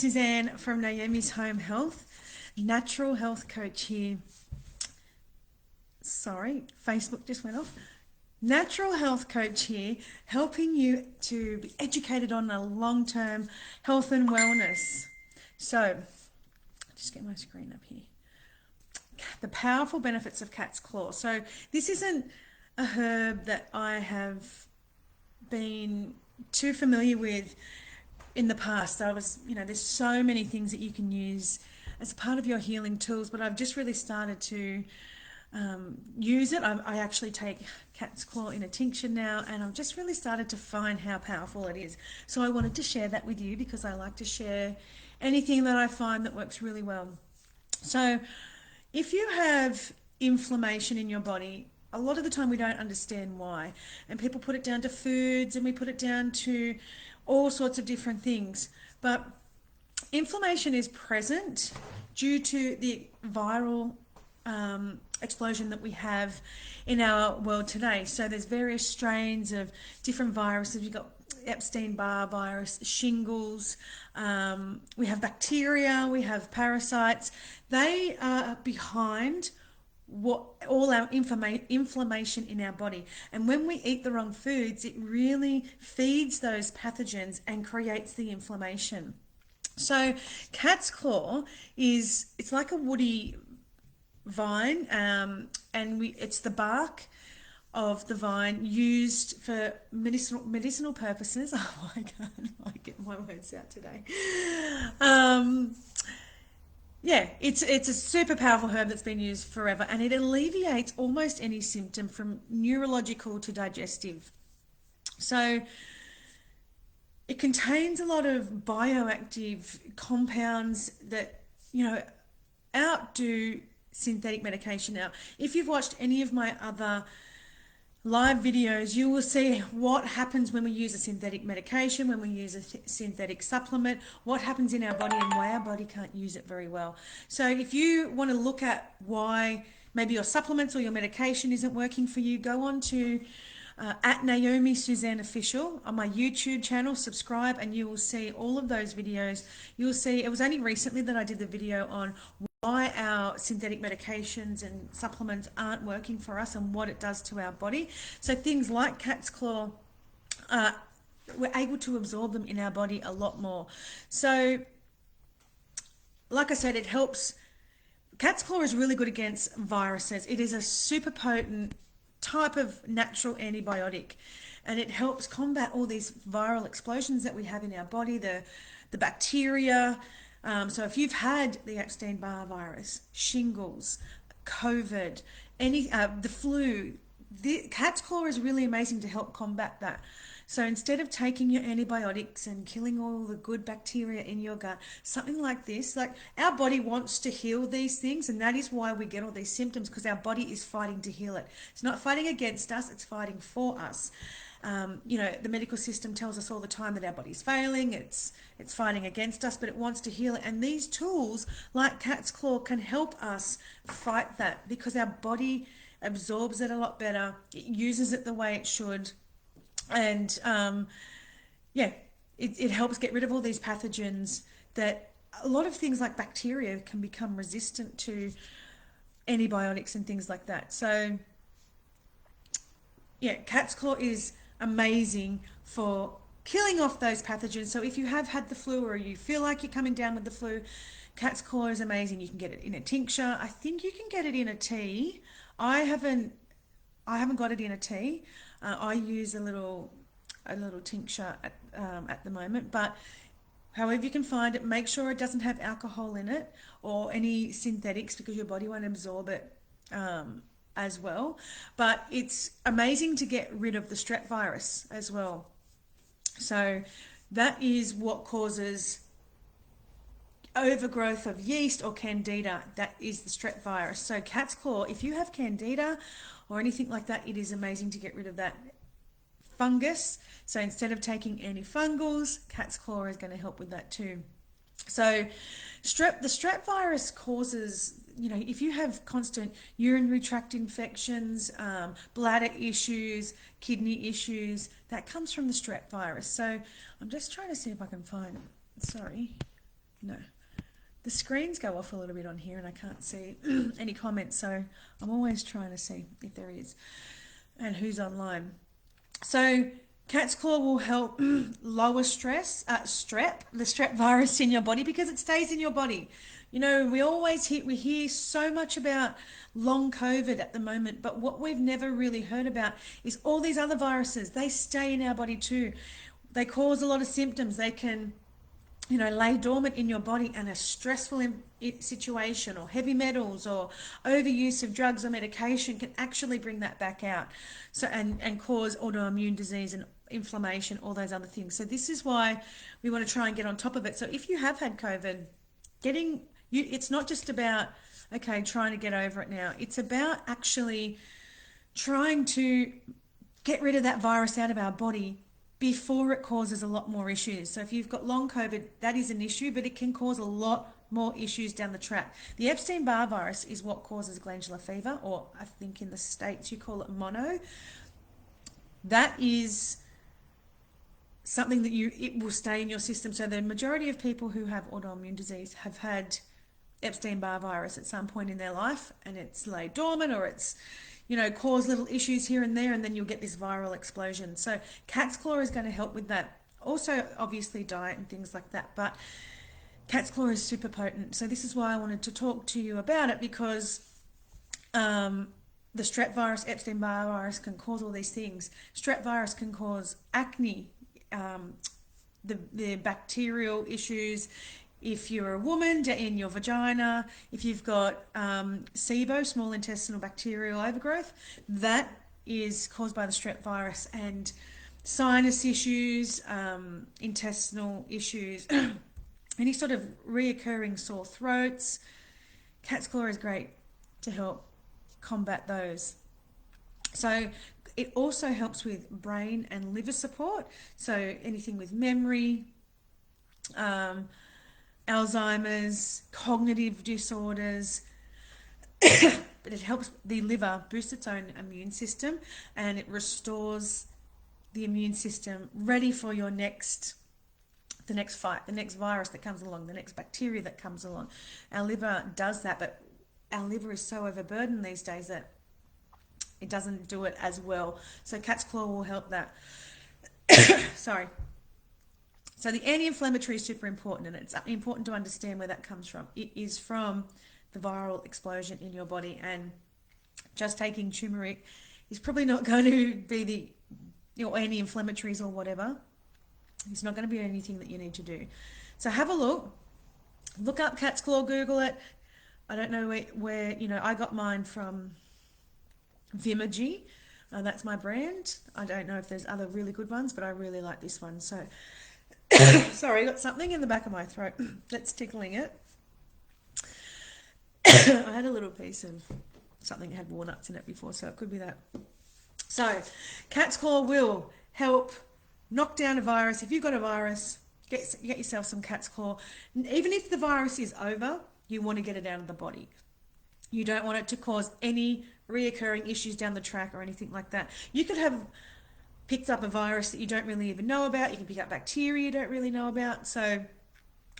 Suzanne from Naomi's Home Health, natural health coach here. Sorry, Facebook just went off. Natural health coach here, helping you to be educated on a long-term health and wellness. So, just get my screen up here. The powerful benefits of cat's claw. So, this isn't a herb that I have been too familiar with in the past. There's so many things that you can use as a part of your healing tools, but I've just really started to use it. I actually take cat's claw in a tincture now, and I've just really started to find how powerful it is. So I wanted to share that with you because I like to share anything that I find that works really well. So if you have inflammation in your body, a lot of the time we don't understand why, and people put it down to foods, and we put it down to all sorts of different things. But inflammation is present due to the viral explosion that we have in our world today. So there's various strains of different viruses. You've got Epstein-Barr virus, shingles, we have bacteria, we have parasites. They are behind what all our inflammation in our body. And when we eat the wrong foods, it really feeds those pathogens and creates the inflammation. So cat's claw it's like a woody vine, and it's the bark of the vine used for medicinal purposes. Oh my God, I get my words out today. Yeah, it's a super powerful herb that's been used forever, and it alleviates almost any symptom from neurological to digestive. So it contains a lot of bioactive compounds that, outdo synthetic medication. Now, if you've watched any of my other live videos, you will see what happens when we use a synthetic medication, when we use a synthetic supplement, what happens in our body and why our body can't use it very well. So if you want to look at why maybe your supplements or your medication isn't working for you, go on to at Naomi Suzanne Official on my YouTube channel, subscribe, and you will see all of those videos. You'll see it was only recently that I did the video on why our synthetic medications and supplements aren't working for us and what it does to our body. So things like cat's claw, we're able to absorb them in our body a lot more. So like I said, it helps. Cat's claw is really good against viruses. It is a super potent type of natural antibiotic, and it helps combat all these viral explosions that we have in our body, the bacteria. So if you've had the Epstein-Barr virus, shingles, COVID, the flu, the cat's claw is really amazing to help combat that. So instead of taking your antibiotics and killing all the good bacteria in your gut, something like this, like our body wants to heal these things, and that is why we get all these symptoms, because our body is fighting to heal it. It's not fighting against us, it's fighting for us. The medical system tells us all the time that our body's failing, it's fighting against us, but it wants to heal it. And these tools, like cat's claw, can help us fight that because our body absorbs it a lot better, it uses it the way it should, and it helps get rid of all these pathogens that a lot of things like bacteria can become resistant to antibiotics and things like that. So yeah, cat's claw is amazing for killing off those pathogens. So if you have had the flu or you feel like you're coming down with the flu, cat's claw is amazing. You can get it in a tincture. I think you can get it in a tea. I haven't got it in a tea. I use a little tincture at the moment, but however you can find it, make sure it doesn't have alcohol in it or any synthetics, because your body won't absorb it as well. But it's amazing to get rid of the strep virus as well. So that is what causes overgrowth of yeast or candida. That is the strep virus. So cat's claw, if you have candida or anything like that, it is amazing to get rid of that fungus. So instead of taking antifungals, cat's claw is going to help with that too. So the strep virus causes, if you have constant urinary tract infections, bladder issues, kidney issues, that comes from the strep virus. So I'm just trying to see if I can find, sorry, No. The screens go off a little bit on here and I can't see any comments, so I'm always trying to see if there is and who's online. So cat's claw will help lower stress, the strep virus in your body, because it stays in your body. You know, we hear so much about long COVID at the moment, but what we've never really heard about is all these other viruses. They stay in our body too. They cause a lot of symptoms. They can, you know, lay dormant in your body, and a stressful situation or heavy metals or overuse of drugs or medication can actually bring that back out. So and cause autoimmune disease and inflammation, all those other things. So this is why we want to try and get on top of it. So if you have had COVID, it's not just about, okay, trying to get over it now. It's about actually trying to get rid of that virus out of our body before it causes a lot more issues. So if you've got long COVID, that is an issue, but it can cause a lot more issues down the track. The Epstein-Barr virus is what causes glandular fever, or I think in the States you call it mono. That is something that it will stay in your system. So the majority of people who have autoimmune disease have had Epstein-Barr virus at some point in their life, and it's laid dormant, or it's, you know, cause little issues here and there, and then you'll get this viral explosion. So cat's claw is going to help with that. Also, obviously, diet and things like that, but cat's claw is super potent. So this is why I wanted to talk to you about it, because the strep virus, Epstein-Barr virus can cause all these things. Strep virus can cause acne, the bacterial issues. If you're a woman, in your vagina, if you've got SIBO, small intestinal bacterial overgrowth, that is caused by the strep virus, and sinus issues, intestinal issues, any sort of reoccurring sore throats. Cat's claw is great to help combat those. So it also helps with brain and liver support. So anything with memory, Alzheimer's, cognitive disorders, but it helps the liver boost its own immune system, and it restores the immune system ready for the next fight, the next virus that comes along, the next bacteria that comes along. Our liver does that, but our liver is so overburdened these days that it doesn't do it as well. So cat's claw will help that. Sorry. So the anti-inflammatory is super important, and it's important to understand where that comes from. It is from the viral explosion in your body, and just taking turmeric is probably not going to be anti-inflammatories or whatever. It's not going to be anything that you need to do. So have a look up cat's claw, Google it. I don't know where I got mine from Vimergy. That's my brand. I don't know if there's other really good ones, but I really like this one. So sorry, I got something in the back of my throat that's tickling it. I had a little piece of something that had walnuts in it before, so it could be that. So cat's claw will help knock down a virus. If you've got a virus, get yourself some cat's claw. Even if the virus is over, you want to get it out of the body. You don't want it to cause any reoccurring issues down the track or anything like that. You could have picked up a virus that you don't really even know about. You can pick up bacteria you don't really know about. So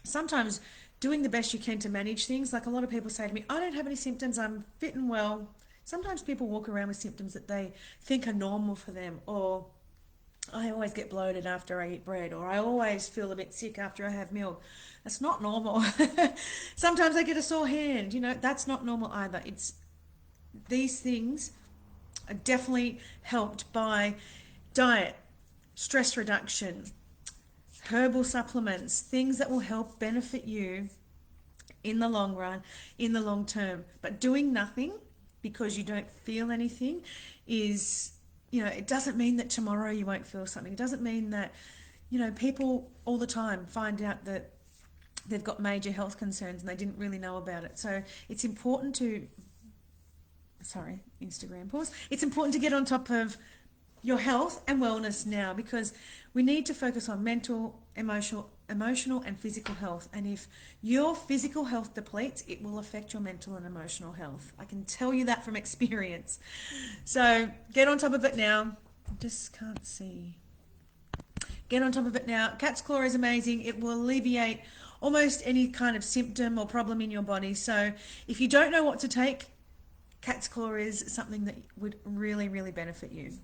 sometimes doing the best you can to manage things, like a lot of people say to me, I don't have any symptoms, I'm fit and well. Sometimes people walk around with symptoms that they think are normal for them, or I always get bloated after I eat bread, or I always feel a bit sick after I have milk. That's not normal. Sometimes I get a sore hand, that's not normal either. These things are definitely helped by diet, stress reduction, herbal supplements, things that will help benefit you in the long run, in the long term. But doing nothing because you don't feel anything is, it doesn't mean that tomorrow you won't feel something. It doesn't mean that, people all the time find out that they've got major health concerns and they didn't really know about it. So it's important to, Instagram pause. It's important to get on top of your health and wellness now, because we need to focus on mental, emotional and physical health. And if your physical health depletes, it will affect your mental and emotional health. I can tell you that from experience. So get on top of it now. I just can't see. Get on top of it now. Cat's Claw is amazing. It will alleviate almost any kind of symptom or problem in your body. So if you don't know what to take, Cat's Claw is something that would really, really benefit you.